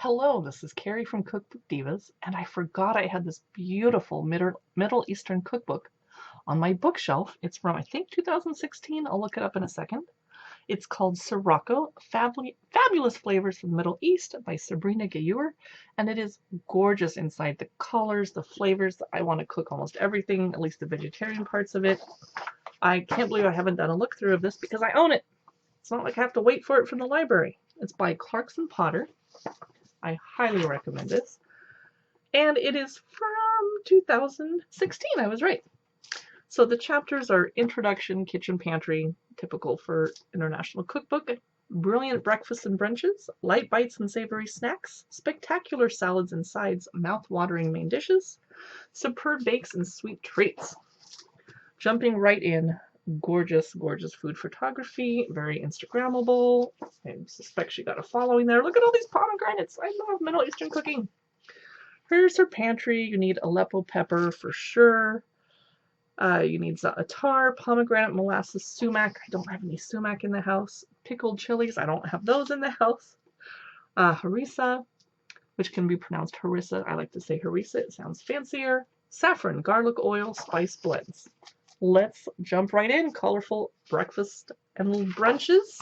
Hello, this is Carrie from Cookbook Divas, and I forgot I had this beautiful Middle Eastern cookbook on my bookshelf. It's from, I think, 2016. I'll look it up in a second. It's called Sirocco, Fabulous Flavors from the Middle East by Sabrina Ghayour, and it is gorgeous inside. The colors, the flavors. I want to cook almost everything, at least the vegetarian parts of it. I can't believe I haven't done a look through of this because I own it. It's not like I have to wait for it from the library. It's by Clarkson Potter. I highly recommend this. And it is from 2016. I was right. So the chapters are Introduction, Kitchen Pantry, typical for International Cookbook, Brilliant Breakfasts and Brunches, Light Bites and Savory Snacks, Spectacular Salads and Sides, Mouth-watering Main Dishes, Superb Bakes and Sweet Treats. Jumping right in, gorgeous, gorgeous food photography, very Instagrammable. I suspect she got a following there. Look at all these pomegranates. I love Middle Eastern cooking. Here's her pantry. You need Aleppo pepper for sure. You need za'atar, pomegranate, molasses, sumac. I don't have any sumac in the house. Pickled chilies. I don't have those in the house. Harissa, which can be pronounced harissa. I like to say harissa. It sounds fancier. Saffron, garlic oil, spice blends. Let's jump right in. Colorful breakfast and brunches.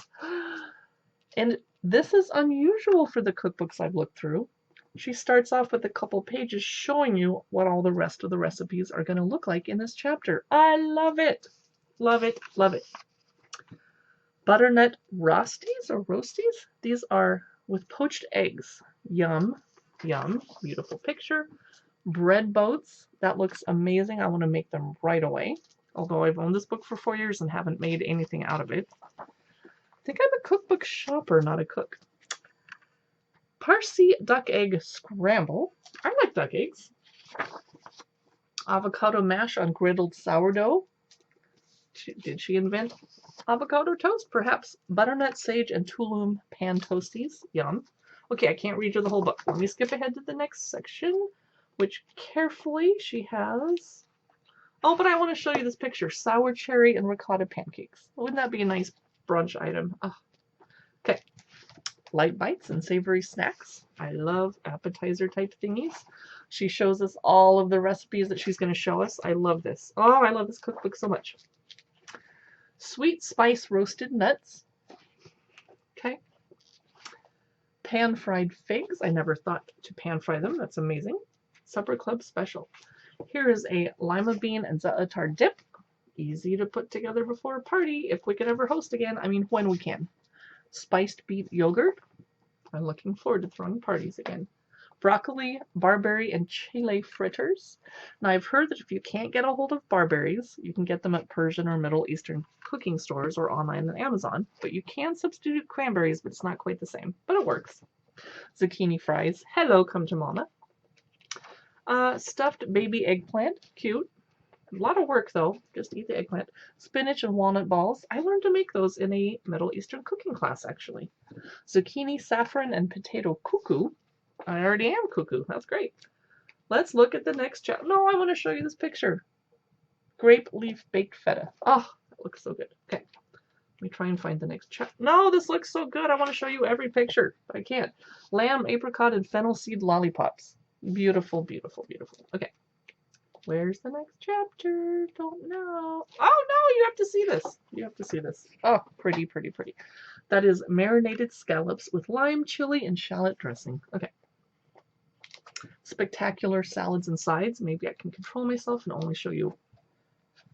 And this is unusual for the cookbooks I've looked through. She starts off with a couple pages showing you what all the rest of the recipes are going to look like in this chapter. I love it. Love it. Love it. Butternut roasties or roasties. These are with poached eggs. Yum. Yum. Beautiful picture. Bread boats. That looks amazing. I want to make them right away. Although I've owned this book for 4 years and haven't made anything out of it. I think I'm a cookbook shopper, not a cook. Parsi duck egg scramble. I like duck eggs. Avocado mash on griddled sourdough. Did she invent avocado toast? Perhaps. Butternut, sage, and tulum pan toasties. Yum. Okay, I can't read you the whole book. Let me skip ahead to the next section, which carefully she has. Oh, but I want to show you this picture. Sour cherry and ricotta pancakes. Wouldn't that be a nice brunch item? Oh. Okay. Light bites and savory snacks. I love appetizer type thingies. She shows us all of the recipes that she's going to show us. I love this. Oh, I love this cookbook so much. Sweet spice roasted nuts. Okay. Pan fried figs. I never thought to pan fry them. That's amazing. Supper club special. Here is a lima bean and za'atar dip. Easy to put together before a party if we could ever host again. I mean, when we can. Spiced beet yogurt. I'm looking forward to throwing parties again. Broccoli, barberry, and chile fritters. Now, I've heard that if you can't get a hold of barberries, you can get them at Persian or Middle Eastern cooking stores or online on Amazon. But you can substitute cranberries, but it's not quite the same. But it works. Zucchini fries. Hello, come to mama. Stuffed baby eggplant. Cute. A lot of work, though. Just eat the eggplant. Spinach and walnut balls. I learned to make those in a Middle Eastern cooking class, actually. Zucchini, saffron, and potato cuckoo. I already am cuckoo. That's great. Let's look at the next chapter. No, I want to show you this picture. Grape leaf baked feta. Oh, that looks so good. Okay. Let me try and find the next chapter. No, this looks so good. I want to show you every picture. But I can't. Lamb, apricot, and fennel seed lollipops. Beautiful, beautiful, beautiful. Okay. Where's the next chapter? Don't know. Oh, no, you have to see this. You have to see this. Oh, pretty, pretty, pretty. That is marinated scallops with lime, chili, and shallot dressing. Okay. Spectacular salads and sides. Maybe I can control myself and only show you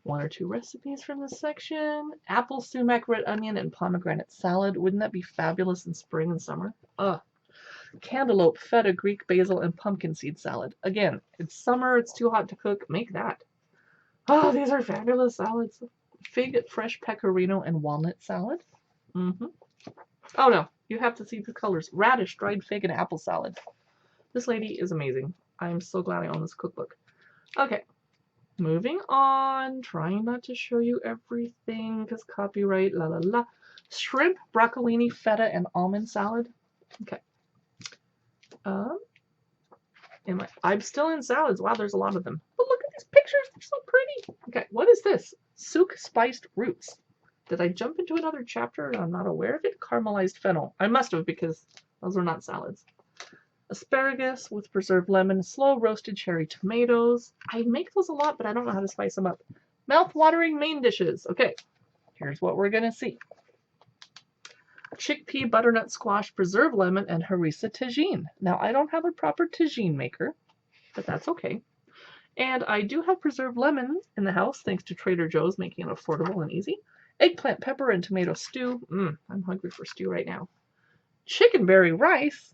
1 or 2 recipes from this section. Apple, sumac, red onion, and pomegranate salad. Wouldn't that be fabulous in spring and summer? Ugh. Cantaloupe, feta, Greek basil, and pumpkin seed salad. Again, it's summer, it's too hot to cook. Make that. Oh, these are fabulous salads. Fig, fresh pecorino, and walnut salad. Oh no, you have to see the colors. Radish, dried fig, and apple salad. This lady is amazing. I'm so glad I own this cookbook. Okay, moving on. Trying not to show you everything because copyright, la la la. Shrimp, broccolini, feta, and almond salad. Okay. I'm still in salads. Wow, there's a lot of them. But look at these pictures. They're so pretty. Okay, what is this? Souk spiced roots. Did I jump into another chapter and I'm not aware of it? Caramelized fennel. I must have because those are not salads. asparagus with preserved lemon, slow roasted cherry tomatoes. I make those a lot, but I don't know how to spice them up. Mouth-watering main dishes. Okay, here's what we're going to see. Chickpea butternut squash, preserved lemon, and harissa tagine. Now, I don't have a proper tagine maker, but that's okay. And I do have preserved lemon in the house, thanks to Trader Joe's, making it affordable and easy. Eggplant, pepper, and tomato stew. I'm hungry for stew right now. Chickenberry rice.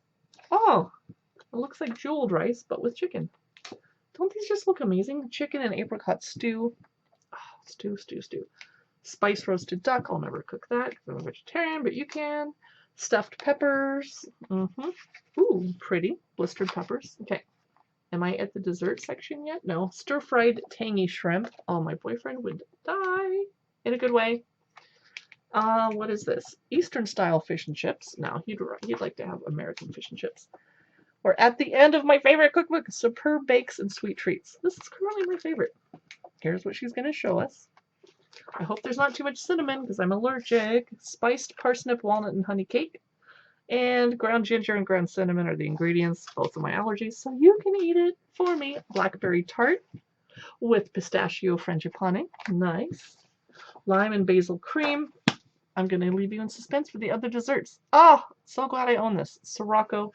Oh, it looks like jeweled rice, but with chicken. Don't these just look amazing? Chicken and apricot stew. Oh, stew. Spice roasted duck. I'll never cook that because I'm a vegetarian, but you can. Stuffed peppers. Ooh, pretty. Blistered peppers. Okay. Am I at the dessert section yet? No. Stir-fried tangy shrimp. Oh, my boyfriend would die in a good way. What is this? Eastern-style fish and chips. No, he'd like to have American fish and chips. We're at the end of my favorite cookbook, Superb Bakes and Sweet Treats. This is currently my favorite. Here's what she's going to show us. I hope there's not too much cinnamon because I'm allergic. Spiced parsnip, walnut, and honey cake. And ground ginger and ground cinnamon are the ingredients, both of my allergies, so you can eat it for me. Blackberry tart with pistachio frangipane. Nice. Lime and basil cream. I'm going to leave you in suspense for the other desserts. Oh, so glad I own this. Sirocco.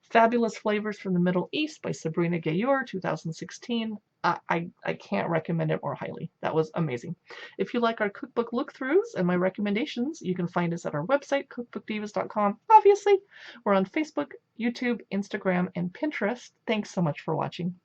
Fabulous Flavors from the Middle East by Sabrina Ghayour, 2016. I can't recommend it more highly. That was amazing. If you like our cookbook look-throughs and my recommendations, you can find us at our website, cookbookdivas.com. Obviously, we're on Facebook, YouTube, Instagram, and Pinterest. Thanks so much for watching.